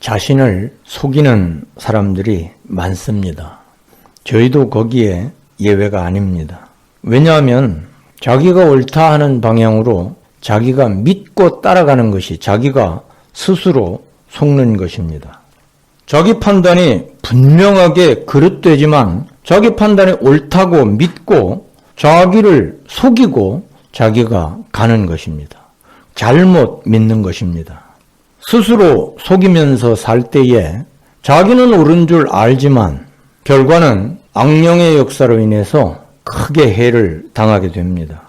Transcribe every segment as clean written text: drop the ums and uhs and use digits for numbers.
자신을 속이는 사람들이 많습니다. 저희도 거기에 예외가 아닙니다. 왜냐하면 자기가 옳다 하는 방향으로 자기가 믿고 따라가는 것이 자기가 스스로 속는 것입니다. 자기 판단이 분명하게 그릇되지만 자기 판단이 옳다고 믿고 자기를 속이고 자기가 가는 것입니다. 잘못 믿는 것입니다. 스스로 속이면서 살 때에 자기는 옳은 줄 알지만 결과는 악령의 역사로 인해서 크게 해를 당하게 됩니다.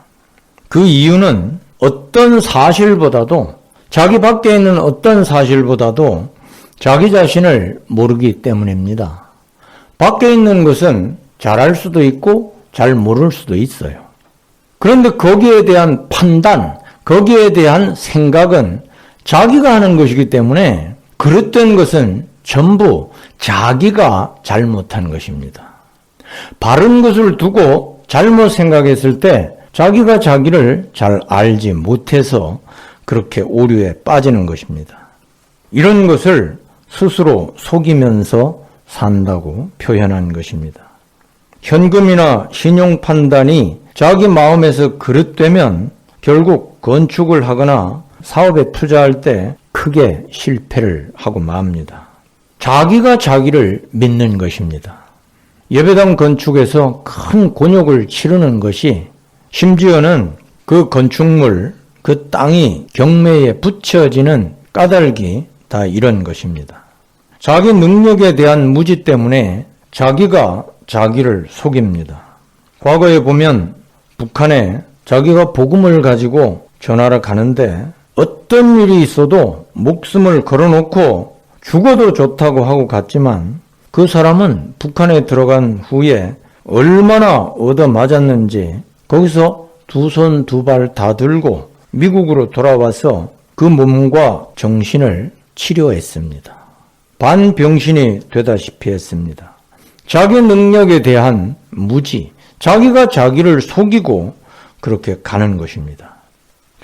그 이유는 어떤 사실보다도 자기 밖에 있는 어떤 사실보다도 자기 자신을 모르기 때문입니다. 밖에 있는 것은 잘 알 수도 있고 잘 모를 수도 있어요. 그런데 거기에 대한 판단, 거기에 대한 생각은 자기가 하는 것이기 때문에 그릇된 것은 전부 자기가 잘못한 것입니다. 바른 것을 두고 잘못 생각했을 때 자기가 자기를 잘 알지 못해서 그렇게 오류에 빠지는 것입니다. 이런 것을 스스로 속이면서 산다고 표현한 것입니다. 현금이나 신용 판단이 자기 마음에서 그릇되면 결국 건축을 하거나 사업에 투자할 때 크게 실패를 하고 맙니다. 자기가 자기를 믿는 것입니다. 예배당 건축에서 큰 곤욕을 치르는 것이 심지어는 그 건축물, 그 땅이 경매에 붙여지는 까닭이 다 이런 것입니다. 자기 능력에 대한 무지 때문에 자기가 자기를 속입니다. 과거에 보면 북한에 자기가 복음을 가지고 전하러 가는데 어떤 일이 있어도 목숨을 걸어놓고 죽어도 좋다고 하고 갔지만 그 사람은 북한에 들어간 후에 얼마나 얻어맞았는지 거기서 두 손 두 발 다 들고 미국으로 돌아와서 그 몸과 정신을 치료했습니다. 반병신이 되다시피 했습니다. 자기 능력에 대한 무지, 자기가 자기를 속이고 그렇게 가는 것입니다.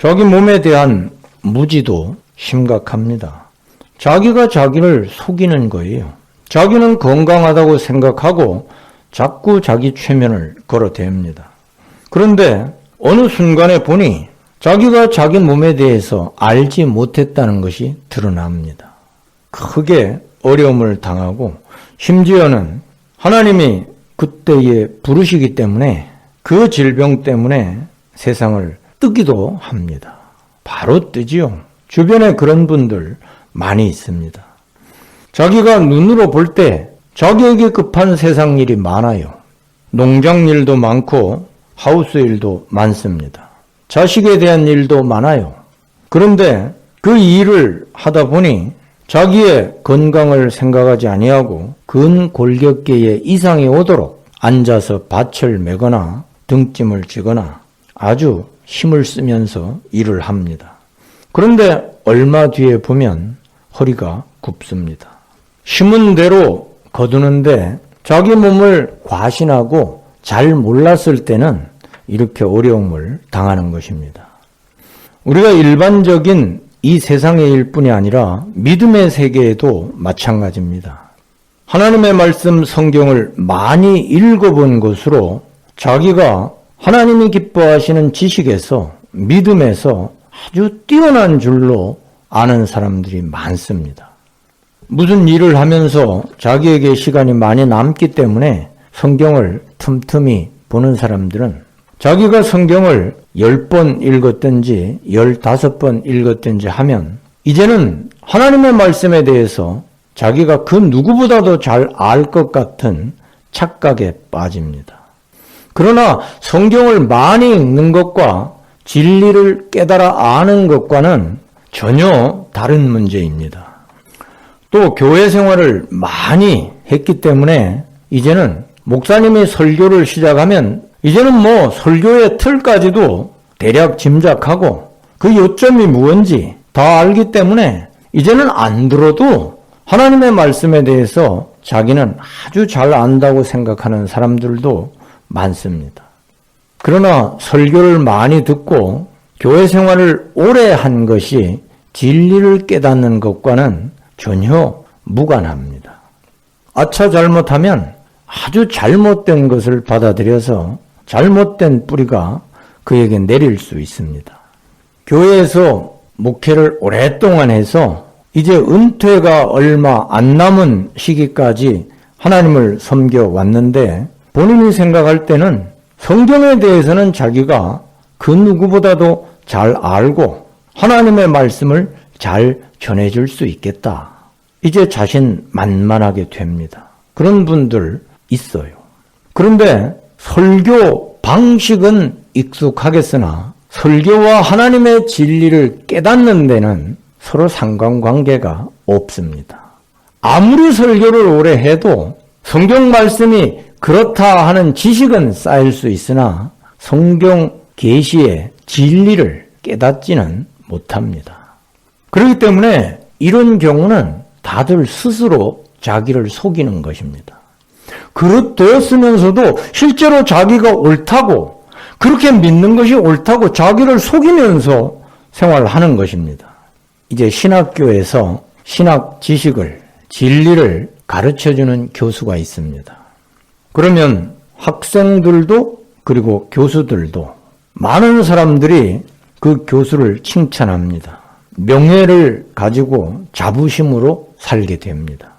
자기 몸에 대한 무지도 심각합니다. 자기가 자기를 속이는 거예요. 자기는 건강하다고 생각하고 자꾸 자기 최면을 걸어댑니다. 그런데 어느 순간에 보니 자기가 자기 몸에 대해서 알지 못했다는 것이 드러납니다. 크게 어려움을 당하고 심지어는 하나님이 그때에 부르시기 때문에 그 질병 때문에 세상을 뜨기도 합니다. 바로 뜨지요. 주변에 그런 분들 많이 있습니다. 자기가 눈으로 볼 때 자기에게 급한 세상 일이 많아요. 농장 일도 많고 하우스 일도 많습니다. 자식에 대한 일도 많아요. 그런데 그 일을 하다 보니 자기의 건강을 생각하지 아니하고 근골격계에 이상이 오도록 앉아서 밭을 메거나 등짐을 지거나 아주 힘을 쓰면서 일을 합니다. 그런데 얼마 뒤에 보면 허리가 굽습니다. 심은 대로 거두는데 자기 몸을 과신하고 잘 몰랐을 때는 이렇게 어려움을 당하는 것입니다. 우리가 일반적인 이 세상의 일뿐이 아니라 믿음의 세계에도 마찬가지입니다. 하나님의 말씀 성경을 많이 읽어본 것으로 자기가 하나님이 기뻐하시는 지식에서 믿음에서 아주 뛰어난 줄로 아는 사람들이 많습니다. 무슨 일을 하면서 자기에게 시간이 많이 남기 때문에 성경을 틈틈이 보는 사람들은 자기가 성경을 10번 읽었든지 15번 읽었든지 하면 이제는 하나님의 말씀에 대해서 자기가 그 누구보다도 잘 알 것 같은 착각에 빠집니다. 그러나 성경을 많이 읽는 것과 진리를 깨달아 아는 것과는 전혀 다른 문제입니다. 또 교회 생활을 많이 했기 때문에 이제는 목사님이 설교를 시작하면 이제는 뭐 설교의 틀까지도 대략 짐작하고 그 요점이 무엇인지 다 알기 때문에 이제는 안 들어도 하나님의 말씀에 대해서 자기는 아주 잘 안다고 생각하는 사람들도 많습니다. 그러나 설교를 많이 듣고 교회 생활을 오래 한 것이 진리를 깨닫는 것과는 전혀 무관합니다. 아차 잘못하면 아주 잘못된 것을 받아들여서 잘못된 뿌리가 그에게 내릴 수 있습니다. 교회에서 목회를 오랫동안 해서 이제 은퇴가 얼마 안 남은 시기까지 하나님을 섬겨왔는데 본인이 생각할 때는 성경에 대해서는 자기가 그 누구보다도 잘 알고 하나님의 말씀을 잘 전해줄 수 있겠다. 이제 자신만만하게 됩니다. 그런 분들 있어요. 그런데 설교 방식은 익숙하겠으나 설교와 하나님의 진리를 깨닫는 데는 서로 상관관계가 없습니다. 아무리 설교를 오래 해도 성경 말씀이 그렇다 하는 지식은 쌓일 수 있으나 성경 계시의 진리를 깨닫지는 못합니다. 그렇기 때문에 이런 경우는 다들 스스로 자기를 속이는 것입니다. 그렇되었으면서도 실제로 자기가 옳다고 그렇게 믿는 것이 옳다고 자기를 속이면서 생활하는 것입니다. 이제 신학교에서 신학 지식을 진리를 가르쳐주는 교수가 있습니다. 그러면 학생들도 그리고 교수들도 많은 사람들이 그 교수를 칭찬합니다. 명예를 가지고 자부심으로 살게 됩니다.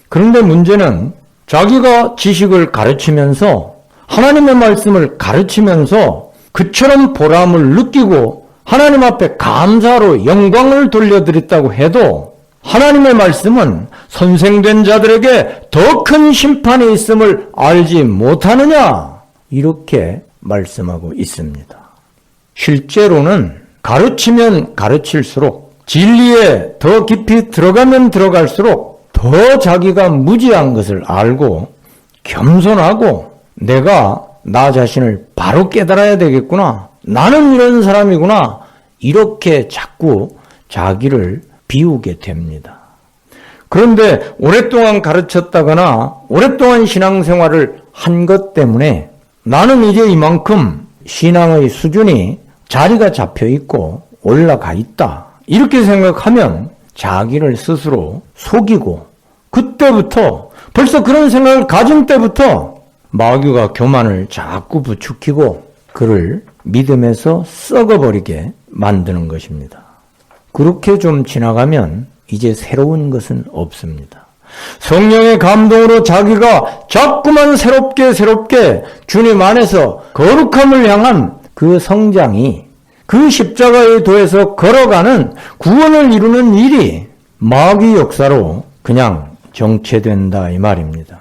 그런데 문제는 자기가 지식을 가르치면서 하나님의 말씀을 가르치면서 그처럼 보람을 느끼고 하나님 앞에 감사로 영광을 돌려드렸다고 해도 하나님의 말씀은 선생된 자들에게 더 큰 심판이 있음을 알지 못하느냐? 이렇게 말씀하고 있습니다. 실제로는 가르치면 가르칠수록 진리에 더 깊이 들어가면 들어갈수록 더 자기가 무지한 것을 알고 겸손하고 내가 나 자신을 바로 깨달아야 되겠구나. 나는 이런 사람이구나. 이렇게 자꾸 자기를 비우게 됩니다. 그런데 오랫동안 가르쳤다거나 오랫동안 신앙생활을 한 것 때문에 나는 이제 이만큼 신앙의 수준이 자리가 잡혀 있고 올라가 있다. 이렇게 생각하면 자기를 스스로 속이고 그때부터 벌써 그런 생각을 가진 때부터 마귀가 교만을 자꾸 부추기고 그를 믿음에서 썩어버리게 만드는 것입니다. 그렇게 좀 지나가면 이제 새로운 것은 없습니다. 성령의 감동으로 자기가 자꾸만 새롭게 주님 안에서 거룩함을 향한 그 성장이 그 십자가의 도에서 걸어가는 구원을 이루는 일이 마귀 역사로 그냥 정체된다 이 말입니다.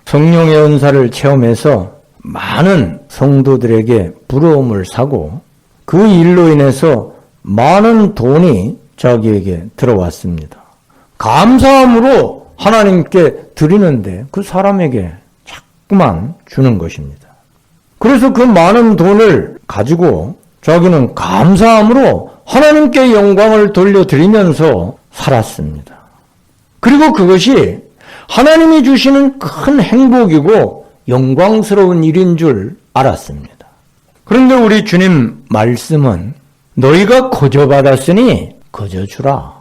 성령의 은사를 체험해서 많은 성도들에게 부러움을 사고 그 일로 인해서 많은 돈이 자기에게 들어왔습니다. 감사함으로 하나님께 드리는데 그 사람에게 자꾸만 주는 것입니다. 그래서 그 많은 돈을 가지고 자기는 감사함으로 하나님께 영광을 돌려드리면서 살았습니다. 그리고 그것이 하나님이 주시는 큰 행복이고 영광스러운 일인 줄 알았습니다. 그런데 우리 주님 말씀은 너희가 거저 받았으니 거저 주라.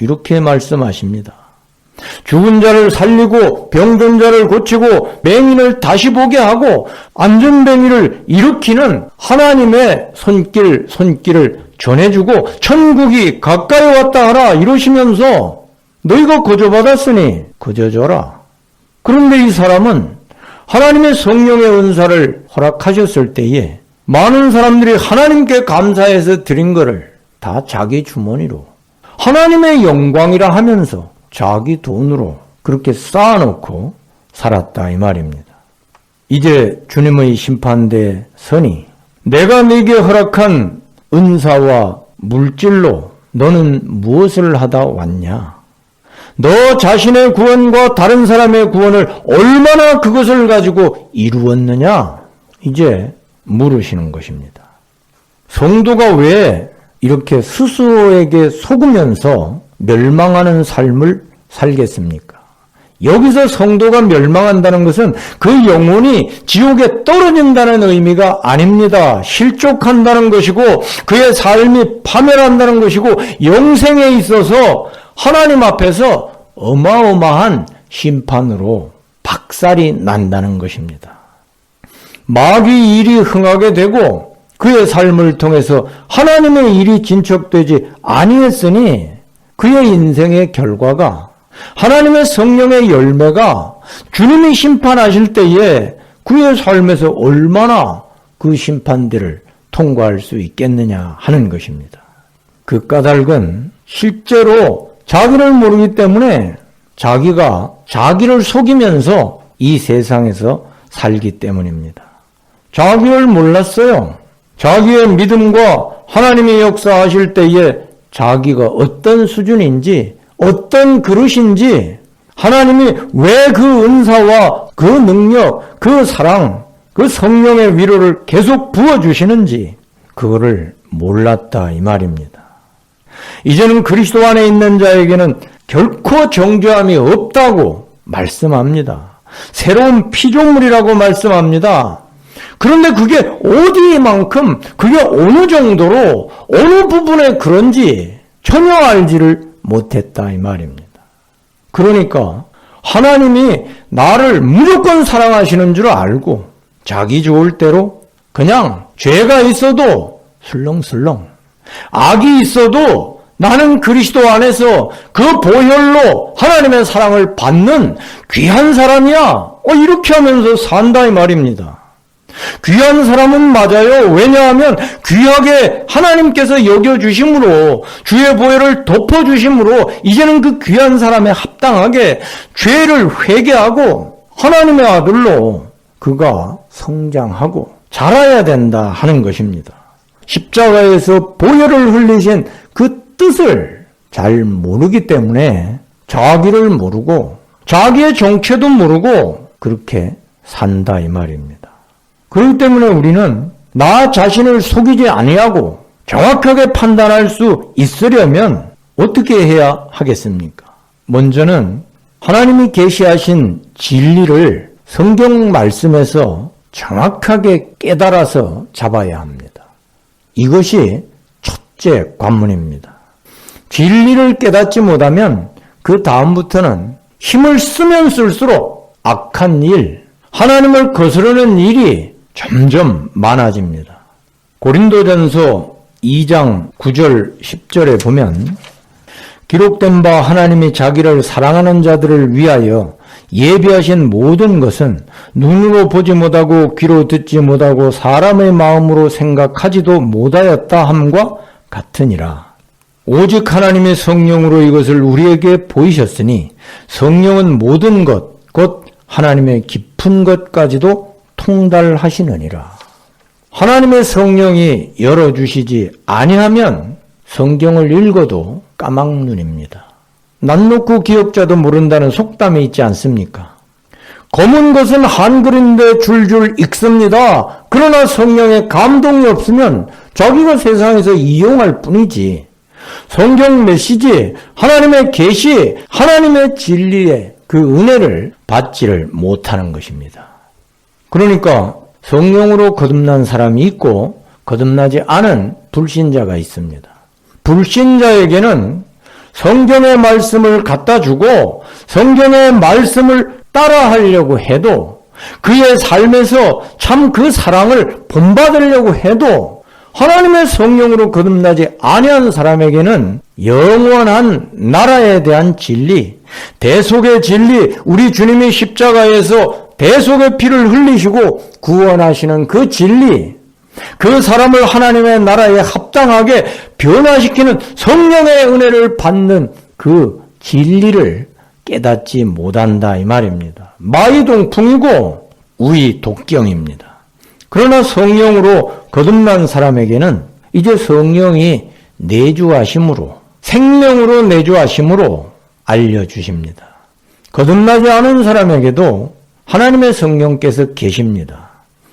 이렇게 말씀하십니다. 죽은 자를 살리고 병든 자를 고치고 맹인을 다시 보게 하고 안전뱅이를 일으키는 하나님의 손길을 전해주고 천국이 가까이 왔다 하라 이러시면서 너희가 거저 받았으니 거저 줘라. 그런데 이 사람은 하나님의 성령의 은사를 허락하셨을 때에 많은 사람들이 하나님께 감사해서 드린 것을 다 자기 주머니로 하나님의 영광이라 하면서 자기 돈으로 그렇게 쌓아놓고 살았다 이 말입니다. 이제 주님의 심판대에 서니 내가 네게 허락한 은사와 물질로 너는 무엇을 하다 왔냐? 너 자신의 구원과 다른 사람의 구원을 얼마나 그것을 가지고 이루었느냐? 이제 물으시는 것입니다. 성도가 왜 이렇게 스스로에게 속으면서 멸망하는 삶을 살겠습니까? 여기서 성도가 멸망한다는 것은 그 영혼이 지옥에 떨어진다는 의미가 아닙니다. 실족한다는 것이고 그의 삶이 파멸한다는 것이고 영생에 있어서 하나님 앞에서 어마어마한 심판으로 박살이 난다는 것입니다. 마귀 일이 흥하게 되고 그의 삶을 통해서 하나님의 일이 진척되지 아니했으니 그의 인생의 결과가 하나님의 성령의 열매가 주님이 심판하실 때에 그의 삶에서 얼마나 그 심판들을 통과할 수 있겠느냐 하는 것입니다. 그 까닭은 실제로 자기를 모르기 때문에 자기가 자기를 속이면서 이 세상에서 살기 때문입니다. 자기를 몰랐어요. 자기의 믿음과 하나님이 역사하실 때에 자기가 어떤 수준인지 어떤 그릇인지 하나님이 왜 그 은사와 그 능력, 그 사랑, 그 성령의 위로를 계속 부어주시는지 그거를 몰랐다 이 말입니다. 이제는 그리스도 안에 있는 자에게는 결코 정죄함이 없다고 말씀합니다. 새로운 피조물이라고 말씀합니다. 그런데 그게 어디만큼, 그게 어느 정도로, 어느 부분에 그런지 전혀 알지를 못했다 이 말입니다. 그러니까 하나님이 나를 무조건 사랑하시는 줄 알고 자기 좋을 대로 그냥 죄가 있어도 슬렁슬렁, 악이 있어도 나는 그리스도 안에서 그 보혈로 하나님의 사랑을 받는 귀한 사람이야. 이렇게 하면서 산다 이 말입니다. 귀한 사람은 맞아요. 왜냐하면 귀하게 하나님께서 여겨주심으로 주의 보혈을 덮어주심으로 이제는 그 귀한 사람에 합당하게 죄를 회개하고 하나님의 아들로 그가 성장하고 자라야 된다 하는 것입니다. 십자가에서 보혈을 흘리신 그 뜻을 잘 모르기 때문에 자기를 모르고 자기의 정체도 모르고 그렇게 산다 이 말입니다. 그렇기 때문에 우리는 나 자신을 속이지 아니하고 정확하게 판단할 수 있으려면 어떻게 해야 하겠습니까? 먼저는 하나님이 계시하신 진리를 성경 말씀에서 정확하게 깨달아서 잡아야 합니다. 이것이 첫째 관문입니다. 진리를 깨닫지 못하면 그 다음부터는 힘을 쓰면 쓸수록 악한 일, 하나님을 거스르는 일이 점점 많아집니다. 고린도전서 2장 9절 10절에 보면 기록된 바 하나님이 자기를 사랑하는 자들을 위하여 예비하신 모든 것은 눈으로 보지 못하고 귀로 듣지 못하고 사람의 마음으로 생각하지도 못하였다 함과 같으니라. 오직 하나님의 성령으로 이것을 우리에게 보이셨으니 성령은 모든 것, 곧 하나님의 깊은 것까지도 통달하시느니라. 하나님의 성령이 열어주시지 아니하면 성경을 읽어도 까막눈입니다. 낯 놓고 기억자도 모른다는 속담이 있지 않습니까? 검은 것은 한글인데 줄줄 읽습니다. 그러나 성령의 감동이 없으면 자기가 세상에서 이용할 뿐이지 성경 메시지, 하나님의 계시, 하나님의 진리의 그 은혜를 받지를 못하는 것입니다. 그러니까 성령으로 거듭난 사람이 있고 거듭나지 않은 불신자가 있습니다. 불신자에게는 성경의 말씀을 갖다 주고 성경의 말씀을 따라하려고 해도 그의 삶에서 참 그 사랑을 본받으려고 해도 하나님의 성령으로 거듭나지 아니한 사람에게는 영원한 나라에 대한 진리, 대속의 진리, 우리 주님이 십자가에서 대속의 피를 흘리시고 구원하시는 그 진리, 그 사람을 하나님의 나라에 합당하게 변화시키는 성령의 은혜를 받는 그 진리를 깨닫지 못한다 이 말입니다. 마이동풍이고 우이독경입니다. 그러나 성령으로 거듭난 사람에게는 이제 성령이 내주하심으로, 생명으로 내주하심으로 알려주십니다. 거듭나지 않은 사람에게도 하나님의 성령께서 계십니다.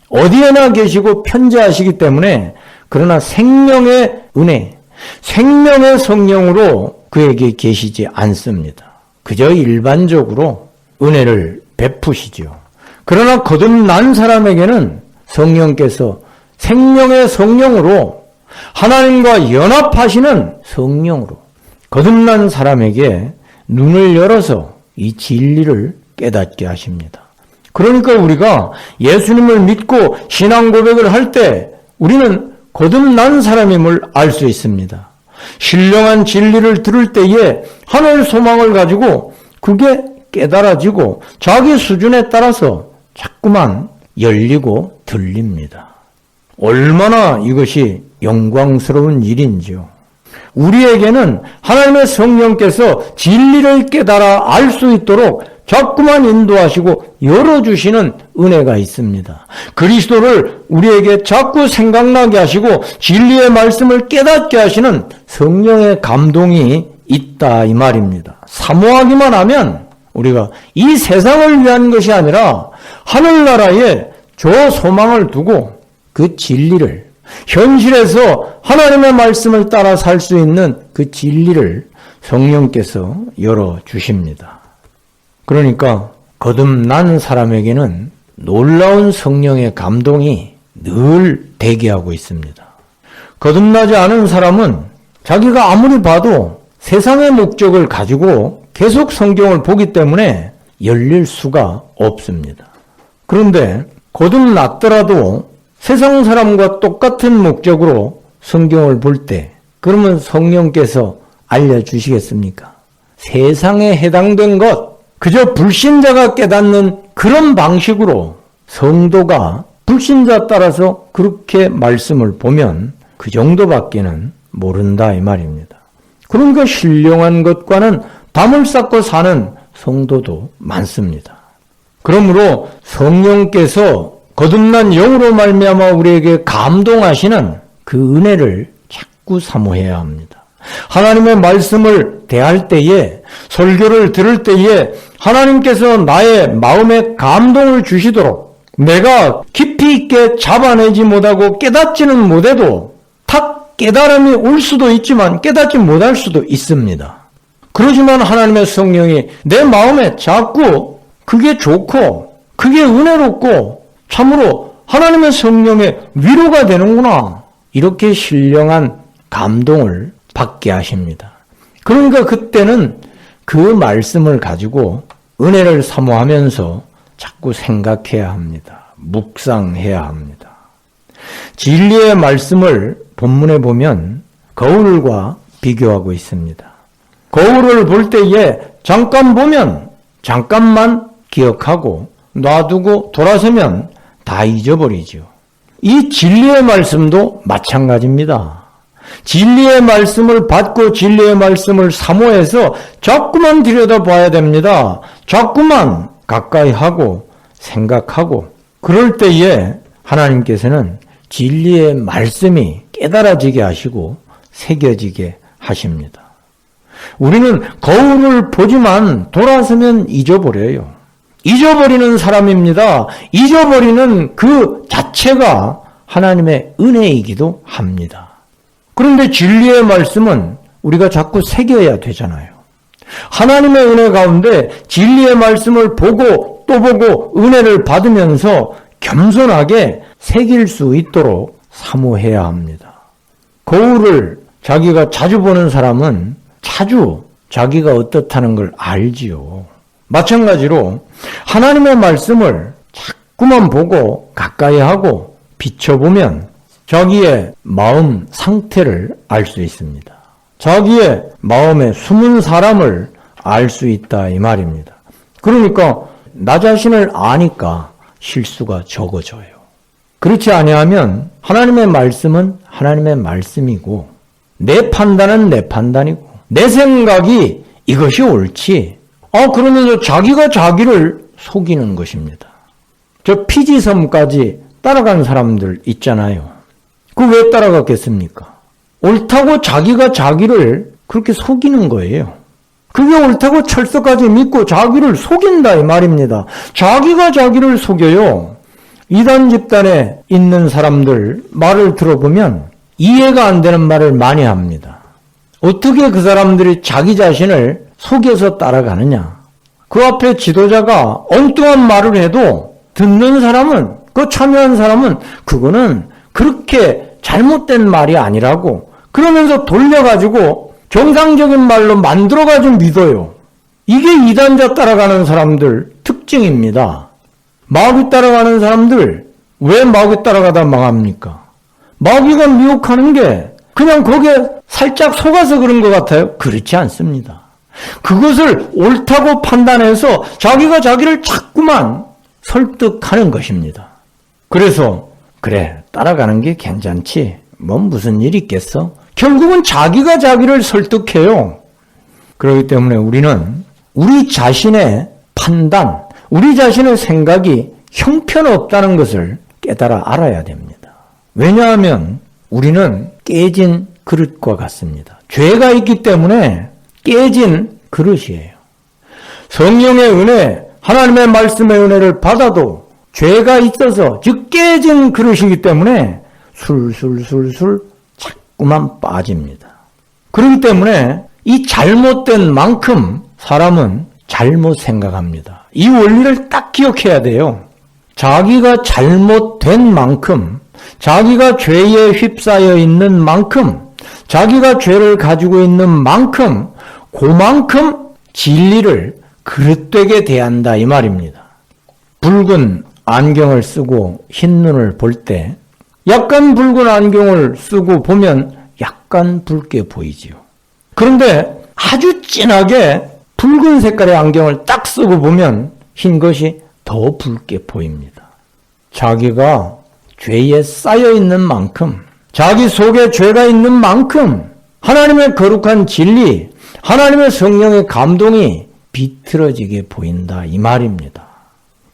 어디에나 계시고 편재하시기 때문에 그러나 생명의 은혜, 생명의 성령으로 그에게 계시지 않습니다. 그저 일반적으로 은혜를 베푸시죠. 그러나 거듭난 사람에게는 성령께서 생명의 성령으로 하나님과 연합하시는 성령으로 거듭난 사람에게 눈을 열어서 이 진리를 깨닫게 하십니다. 그러니까 우리가 예수님을 믿고 신앙 고백을 할 때 우리는 거듭난 사람임을 알 수 있습니다. 신령한 진리를 들을 때에 하늘 소망을 가지고 그게 깨달아지고 자기 수준에 따라서 자꾸만 열리고 들립니다. 얼마나 이것이 영광스러운 일인지요. 우리에게는 하나님의 성령께서 진리를 깨달아 알 수 있도록 자꾸만 인도하시고 열어주시는 은혜가 있습니다. 그리스도를 우리에게 자꾸 생각나게 하시고 진리의 말씀을 깨닫게 하시는 성령의 감동이 있다 이 말입니다. 사모하기만 하면 우리가 이 세상을 위한 것이 아니라 하늘나라에 저 소망을 두고 그 진리를 현실에서 하나님의 말씀을 따라 살 수 있는 그 진리를 성령께서 열어주십니다. 그러니까 거듭난 사람에게는 놀라운 성령의 감동이 늘 대기하고 있습니다. 거듭나지 않은 사람은 자기가 아무리 봐도 세상의 목적을 가지고 계속 성경을 보기 때문에 열릴 수가 없습니다. 그런데 거듭났더라도 세상 사람과 똑같은 목적으로 성경을 볼 때 그러면 성령께서 알려주시겠습니까? 세상에 해당된 것, 그저 불신자가 깨닫는 그런 방식으로 성도가 불신자 따라서 그렇게 말씀을 보면 그 정도밖에는 모른다 이 말입니다. 그러니까 신령한 것과는 담을 쌓고 사는 성도도 많습니다. 그러므로 성령께서 거듭난 영으로 말미암아 우리에게 감동하시는 그 은혜를 자꾸 사모해야 합니다. 하나님의 말씀을 대할 때에, 설교를 들을 때에 하나님께서 나의 마음에 감동을 주시도록 내가 깊이 있게 잡아내지 못하고 깨닫지는 못해도 탁 깨달음이 올 수도 있지만 깨닫지 못할 수도 있습니다. 그러지만 하나님의 성령이 내 마음에 자꾸 그게 좋고 그게 은혜롭고 참으로 하나님의 성령의 위로가 되는구나, 이렇게 신령한 감동을 받게 하십니다. 그러니까 그때는 그 말씀을 가지고 은혜를 사모하면서 자꾸 생각해야 합니다. 묵상해야 합니다. 진리의 말씀을 본문에 보면 거울과 비교하고 있습니다. 거울을 볼 때에 잠깐 보면 잠깐만 기억하고 놔두고 돌아서면 다 잊어버리죠. 이 진리의 말씀도 마찬가지입니다. 진리의 말씀을 받고 진리의 말씀을 사모해서 자꾸만 들여다봐야 됩니다. 자꾸만 가까이 하고 생각하고, 그럴 때에 하나님께서는 진리의 말씀이 깨달아지게 하시고 새겨지게 하십니다. 우리는 거울을 보지만 돌아서면 잊어버려요. 잊어버리는 사람입니다. 잊어버리는 그 자체가 하나님의 은혜이기도 합니다. 그런데 진리의 말씀은 우리가 자꾸 새겨야 되잖아요. 하나님의 은혜 가운데 진리의 말씀을 보고 또 보고 은혜를 받으면서 겸손하게 새길 수 있도록 사모해야 합니다. 거울을 자기가 자주 보는 사람은 자주 자기가 어떻다는 걸 알지요. 마찬가지로 하나님의 말씀을 자꾸만 보고 가까이 하고 비춰보면 자기의 마음 상태를 알 수 있습니다. 자기의 마음에 숨은 사람을 알 수 있다 이 말입니다. 그러니까 나 자신을 아니까 실수가 적어져요. 그렇지 아니하면 하나님의 말씀은 하나님의 말씀이고 내 판단은 내 판단이고 내 생각이 이것이 옳지, 그러면서 자기가 자기를 속이는 것입니다. 저 피지섬까지 따라간 사람들 있잖아요. 그 왜 따라갔겠습니까? 옳다고 자기가 자기를 그렇게 속이는 거예요. 그게 옳다고 철석까지 믿고 자기를 속인다 이 말입니다. 자기가 자기를 속여요. 이단 집단에 있는 사람들 말을 들어보면 이해가 안 되는 말을 많이 합니다. 어떻게 그 사람들이 자기 자신을 속여서 따라가느냐. 그 앞에 지도자가 엉뚱한 말을 해도 듣는 사람은, 그 참여한 사람은 그거는 그렇게 잘못된 말이 아니라고 그러면서 돌려가지고 정상적인 말로 만들어가지고 믿어요. 이게 이단자 따라가는 사람들 특징입니다. 마귀 따라가는 사람들 왜 마귀 따라가다 망합니까? 마귀가 미혹하는 게 그냥 거기에 살짝 속아서 그런 것 같아요? 그렇지 않습니다. 그것을 옳다고 판단해서 자기가 자기를 자꾸만 설득하는 것입니다. 그래서 그래 따라가는 게 괜찮지 뭐 무슨 일이 있겠어? 결국은 자기가 자기를 설득해요. 그렇기 때문에 우리는 우리 자신의 판단, 우리 자신의 생각이 형편없다는 것을 깨달아 알아야 됩니다. 왜냐하면 우리는 깨진 그릇과 같습니다. 죄가 있기 때문에 깨진 그릇이에요. 성령의 은혜, 하나님의 말씀의 은혜를 받아도 죄가 있어서 즉 깨진 그릇이기 때문에 술술술술 자꾸만 빠집니다. 그렇기 때문에 이 잘못된 만큼 사람은 잘못 생각합니다. 이 원리를 딱 기억해야 돼요. 자기가 잘못된 만큼, 자기가 죄에 휩싸여 있는 만큼, 자기가 죄를 가지고 있는 만큼, 그만큼 진리를 그릇되게 대한다 이 말입니다. 붉은 안경을 쓰고 흰 눈을 볼 때 약간 붉은 안경을 쓰고 보면 약간 붉게 보이지요. 그런데 아주 진하게 붉은 색깔의 안경을 딱 쓰고 보면 흰 것이 더 붉게 보입니다. 자기가 죄에 쌓여 있는 만큼, 자기 속에 죄가 있는 만큼 하나님의 거룩한 진리, 하나님의 성령의 감동이 비틀어지게 보인다 이 말입니다.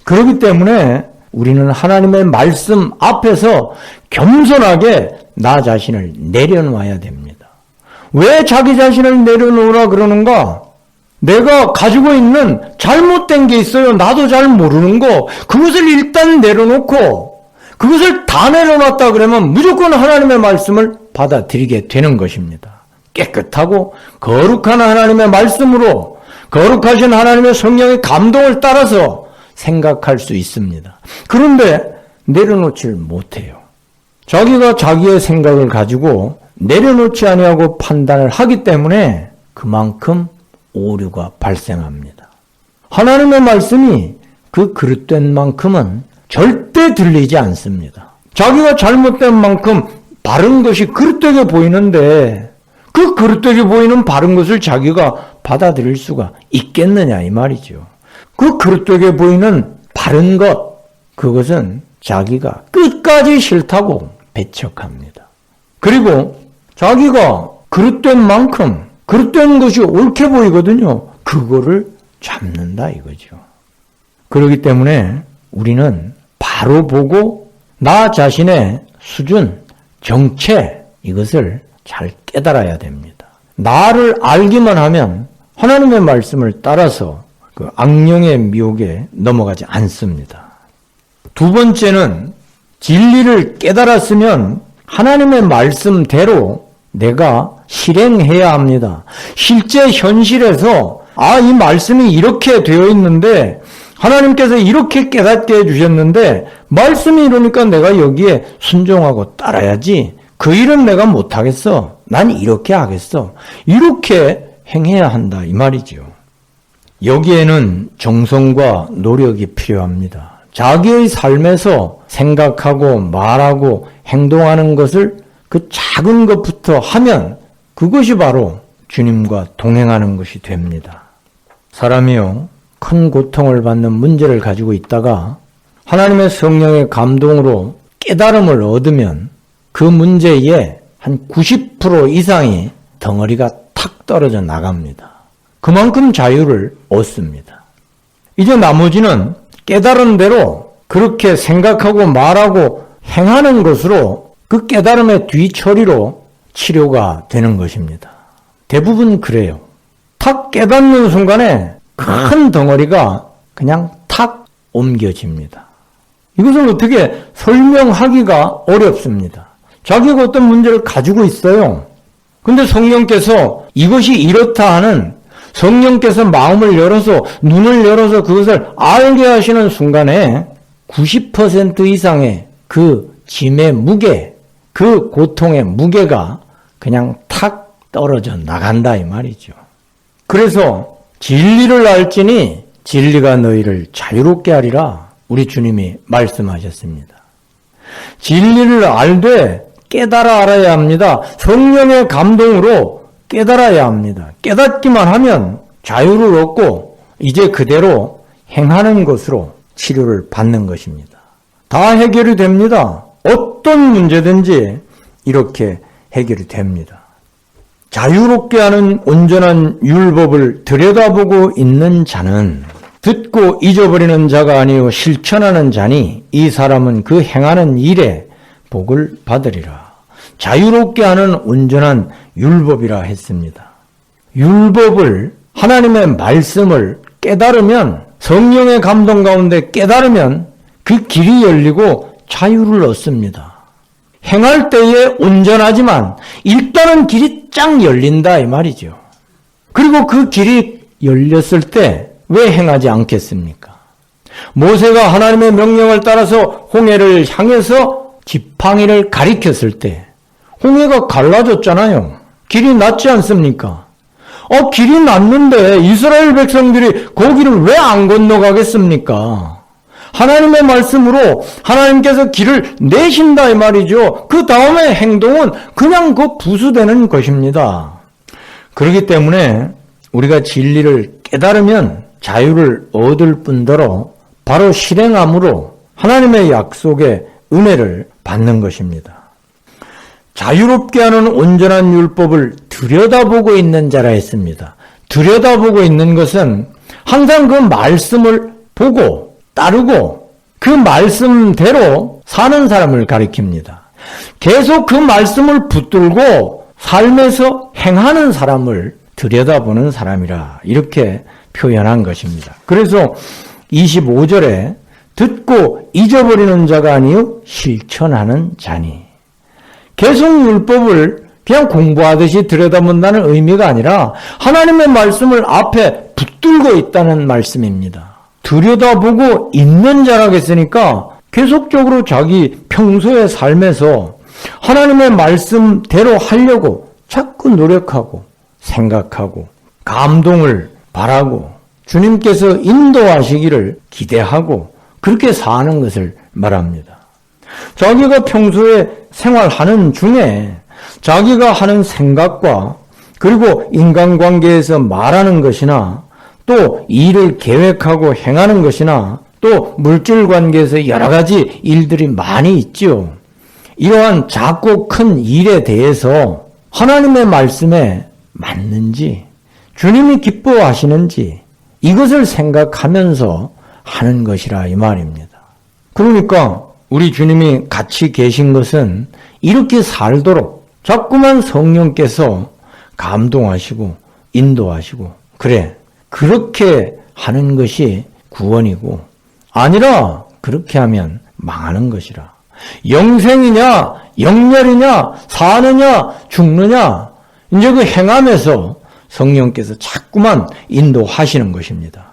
그렇기 때문에 우리는 하나님의 말씀 앞에서 겸손하게 나 자신을 내려놓아야 됩니다. 왜 자기 자신을 내려놓으라 그러는가? 내가 가지고 있는 잘못된 게 있어요. 나도 잘 모르는 거. 그것을 일단 내려놓고 그것을 다 내려놨다 그러면 무조건 하나님의 말씀을 받아들이게 되는 것입니다. 깨끗하고 거룩한 하나님의 말씀으로 거룩하신 하나님의 성령의 감동을 따라서 생각할 수 있습니다. 그런데 내려놓지를 못해요. 자기가 자기의 생각을 가지고 내려놓지 아니하고 판단을 하기 때문에 그만큼 오류가 발생합니다. 하나님의 말씀이 그 그릇된 만큼은 절대 들리지 않습니다. 자기가 잘못된 만큼 바른 것이 그릇되게 보이는데 그 그릇되게 보이는 바른 것을 자기가 받아들일 수가 있겠느냐 이 말이죠. 그 그릇되게 보이는 바른 것, 그것은 자기가 끝까지 싫다고 배척합니다. 그리고 자기가 그릇된 만큼 그릇된 것이 옳게 보이거든요. 그거를 잡는다 이거죠. 그렇기 때문에 우리는 바로 보고 나 자신의 수준, 정체 이것을 잘 깨달아야 됩니다. 나를 알기만 하면 하나님의 말씀을 따라서 그 악령의 미혹에 넘어가지 않습니다. 두 번째는 진리를 깨달았으면 하나님의 말씀대로 내가 실행해야 합니다. 실제 현실에서 이 말씀이 이렇게 되어 있는데 하나님께서 이렇게 깨닫게 해주셨는데 말씀이 이러니까 내가 여기에 순종하고 따라야지. 그 일은 내가 못하겠어. 난 이렇게 하겠어. 이렇게 행해야 한다 이 말이죠. 여기에는 정성과 노력이 필요합니다. 자기의 삶에서 생각하고 말하고 행동하는 것을 그 작은 것부터 하면 그것이 바로 주님과 동행하는 것이 됩니다. 사람이요, 큰 고통을 받는 문제를 가지고 있다가 하나님의 성령의 감동으로 깨달음을 얻으면 그 문제의 한 90% 이상이 덩어리가 탁 떨어져 나갑니다. 그만큼 자유를 얻습니다. 이제 나머지는 깨달은 대로 그렇게 생각하고 말하고 행하는 것으로 그 깨달음의 뒤처리로 치료가 되는 것입니다. 대부분 그래요. 탁 깨닫는 순간에 큰 덩어리가 그냥 탁 옮겨집니다. 이것을 어떻게 설명하기가 어렵습니다. 자기가 어떤 문제를 가지고 있어요. 근데 성령께서 이것이 이렇다 하는 성령께서 마음을 열어서 눈을 열어서 그것을 알게 하시는 순간에 90% 이상의 그 짐의 무게, 그 고통의 무게가 그냥 탁 떨어져 나간다 이 말이죠. 그래서 진리를 알지니 진리가 너희를 자유롭게 하리라 우리 주님이 말씀하셨습니다. 진리를 알되 깨달아 알아야 합니다. 성령의 감동으로 깨달아야 합니다. 깨닫기만 하면 자유를 얻고 이제 그대로 행하는 것으로 치료를 받는 것입니다. 다 해결이 됩니다. 어떤 문제든지 이렇게 해결이 됩니다. 자유롭게 하는 온전한 율법을 들여다보고 있는 자는 듣고 잊어버리는 자가 아니요 실천하는 자니 이 사람은 그 행하는 일에 복을 받으리라. 자유롭게 하는 온전한 율법이라 했습니다. 율법을 하나님의 말씀을 깨달으면 성령의 감동 가운데 깨달으면 그 길이 열리고 자유를 얻습니다. 행할 때에 온전하지만 일단은 길이 쫙 열린다 이 말이죠. 그리고 그 길이 열렸을 때 왜 행하지 않겠습니까? 모세가 하나님의 명령을 따라서 홍해를 향해서 지팡이를 가리켰을 때 홍해가 갈라졌잖아요. 길이 났지 않습니까? 길이 났는데 이스라엘 백성들이 거기를 왜 안 건너가겠습니까? 하나님의 말씀으로 하나님께서 길을 내신다 이 말이죠. 그 다음에 행동은 그냥 그 부수되는 것입니다. 그렇기 때문에 우리가 진리를 깨달으면 자유를 얻을 뿐더러 바로 실행함으로 하나님의 약속의 은혜를 받는 것입니다. 자유롭게 하는 온전한 율법을 들여다보고 있는 자라 했습니다. 들여다보고 있는 것은 항상 그 말씀을 보고 따르고 그 말씀대로 사는 사람을 가리킵니다. 계속 그 말씀을 붙들고 삶에서 행하는 사람을 들여다보는 사람이라 이렇게 표현한 것입니다. 그래서 25절에 듣고 잊어버리는 자가 아니요 실천하는 자니. 계속 율법을 그냥 공부하듯이 들여다본다는 의미가 아니라 하나님의 말씀을 앞에 붙들고 있다는 말씀입니다. 들여다보고 있는 자라고 했으니까 계속적으로 자기 평소의 삶에서 하나님의 말씀대로 하려고 자꾸 노력하고 생각하고 감동을 바라고 주님께서 인도하시기를 기대하고 그렇게 사는 것을 말합니다. 자기가 평소에 생활하는 중에 자기가 하는 생각과 그리고 인간관계에서 말하는 것이나 또 일을 계획하고 행하는 것이나 또 물질관계에서 여러 가지 일들이 많이 있죠. 이러한 작고 큰 일에 대해서 하나님의 말씀에 맞는지 주님이 기뻐하시는지 이것을 생각하면서 하는 것이라 이 말입니다. 그러니까 우리 주님이 같이 계신 것은 이렇게 살도록 자꾸만 성령께서 감동하시고 인도하시고 그래 그렇게 하는 것이 구원이고 아니라 그렇게 하면 망하는 것이라. 영생이냐 영멸이냐 사느냐 죽느냐 이제 그 행함에서 성령께서 자꾸만 인도하시는 것입니다.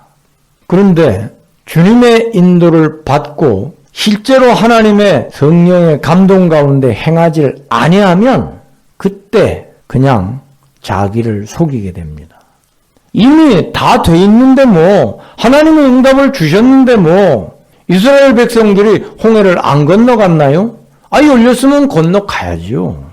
그런데 주님의 인도를 받고 실제로 하나님의 성령의 감동 가운데 행하지 아니하면 그때 그냥 자기를 속이게 됩니다. 이미 다 돼 있는데 뭐 하나님의 응답을 주셨는데 뭐 이스라엘 백성들이 홍해를 안 건너갔나요? 열렸으면 건너가야죠.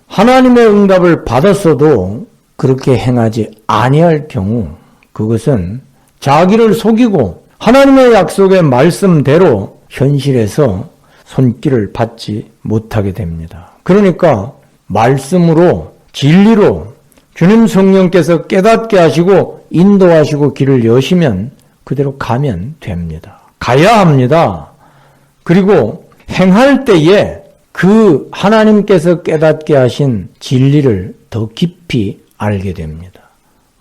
하나님의 응답을 받았어도 그렇게 행하지 아니할 경우 그것은 자기를 속이고 하나님의 약속의 말씀대로 현실에서 손길을 받지 못하게 됩니다. 그러니까 말씀으로 진리로 주님 성령께서 깨닫게 하시고 인도하시고 길을 여시면 그대로 가면 됩니다. 가야 합니다. 그리고 행할 때에 그 하나님께서 깨닫게 하신 진리를 더 깊이 알게 됩니다.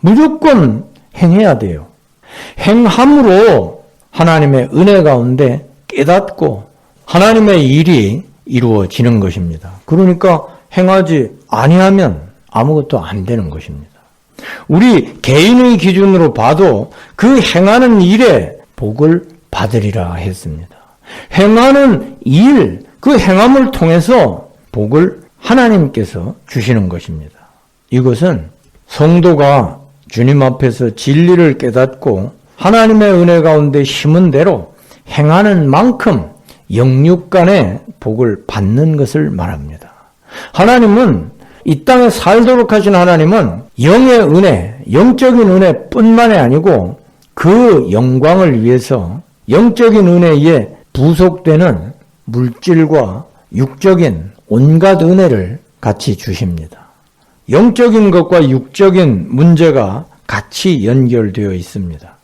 무조건 행해야 돼요. 행함으로 하나님의 은혜 가운데 깨닫고 하나님의 일이 이루어지는 것입니다. 그러니까 행하지 아니하면 아무것도 안 되는 것입니다. 우리 개인의 기준으로 봐도 그 행하는 일에 복을 받으리라 했습니다. 행하는 일, 그 행함을 통해서 복을 하나님께서 주시는 것입니다. 이것은 성도가 주님 앞에서 진리를 깨닫고 하나님의 은혜 가운데 심은 대로 행하는 만큼 영육간의 복을 받는 것을 말합니다. 하나님은 이 땅에 살도록 하신 하나님은 영의 은혜, 영적인 은혜뿐만이 아니고 그 영광을 위해서 영적인 은혜에 부속되는 물질과 육적인 온갖 은혜를 같이 주십니다. 영적인 것과 육적인 문제가 같이 연결되어 있습니다.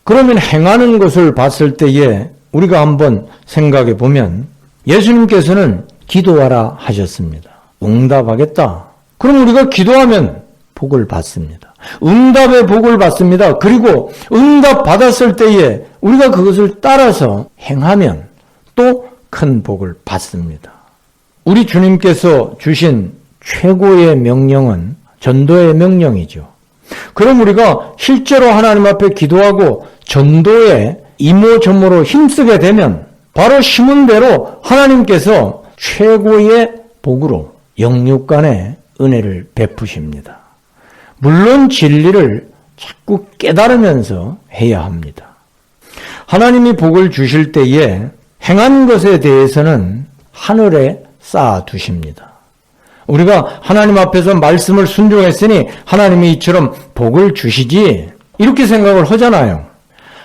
그러면 행하는 것을 봤을 때에 우리가 한번 생각해 보면 예수님께서는 기도하라 하셨습니다. 응답하겠다. 그럼 우리가 기도하면 복을 받습니다. 응답의 복을 받습니다. 그리고 응답 받았을 때에 우리가 그것을 따라서 행하면 또 큰 복을 받습니다. 우리 주님께서 주신 최고의 명령은 전도의 명령이죠. 그럼 우리가 실제로 하나님 앞에 기도하고 전도에 이모저모로 힘쓰게 되면 바로 심은 대로 하나님께서 최고의 복으로 영육간의 은혜를 베푸십니다. 물론 진리를 자꾸 깨달으면서 해야 합니다. 하나님이 복을 주실 때에 행한 것에 대해서는 하늘에 쌓아두십니다. 우리가 하나님 앞에서 말씀을 순종했으니 하나님이 이처럼 복을 주시지 이렇게 생각을 하잖아요.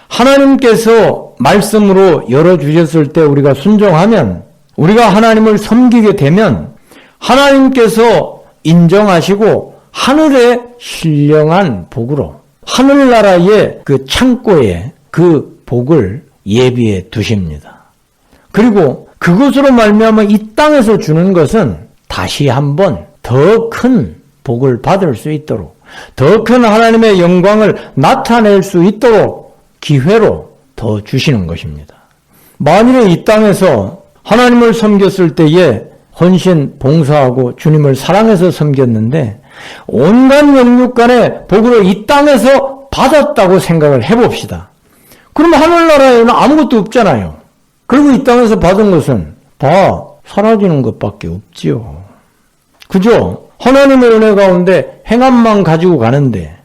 하나님께서 말씀으로 열어주셨을 때 우리가 순종하면 우리가 하나님을 섬기게 되면 하나님께서 인정하시고 하늘의 신령한 복으로 하늘나라의 그 창고에 그 복을 예비해 두십니다. 그리고 그것으로 말미암아 이 땅에서 주는 것은 다시 한번 더 큰 복을 받을 수 있도록 더 큰 하나님의 영광을 나타낼 수 있도록 기회로 더 주시는 것입니다. 만일에 이 땅에서 하나님을 섬겼을 때에 헌신, 봉사하고 주님을 사랑해서 섬겼는데 온갖 영육간의 복으로 이 땅에서 받았다고 생각을 해봅시다. 그러면 하늘나라에는 아무것도 없잖아요. 그리고 이 땅에서 받은 것은 다 사라지는 것밖에 없지요. 그죠? 하나님의 은혜 가운데 행함만 가지고 가는데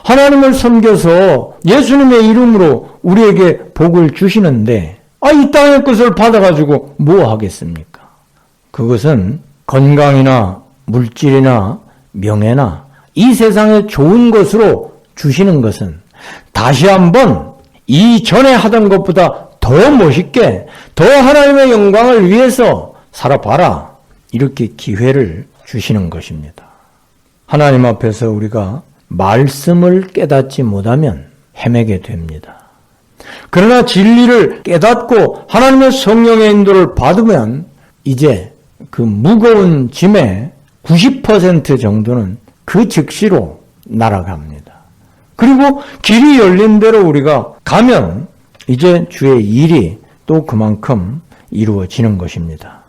하나님을 섬겨서 예수님의 이름으로 우리에게 복을 주시는데 이 땅의 것을 받아가지고 뭐 하겠습니까? 그것은 건강이나 물질이나 명예나 이 세상의 좋은 것으로 주시는 것은 다시 한번 이전에 하던 것보다 더 멋있게 더 하나님의 영광을 위해서 살아봐라 이렇게 기회를 주시는 것입니다. 하나님 앞에서 우리가 말씀을 깨닫지 못하면 헤매게 됩니다. 그러나 진리를 깨닫고 하나님의 성령의 인도를 받으면 이제 그 무거운 짐의 90% 정도는 그 즉시로 날아갑니다. 그리고 길이 열린 대로 우리가 가면 이제 주의 일이 또 그만큼 이루어지는 것입니다.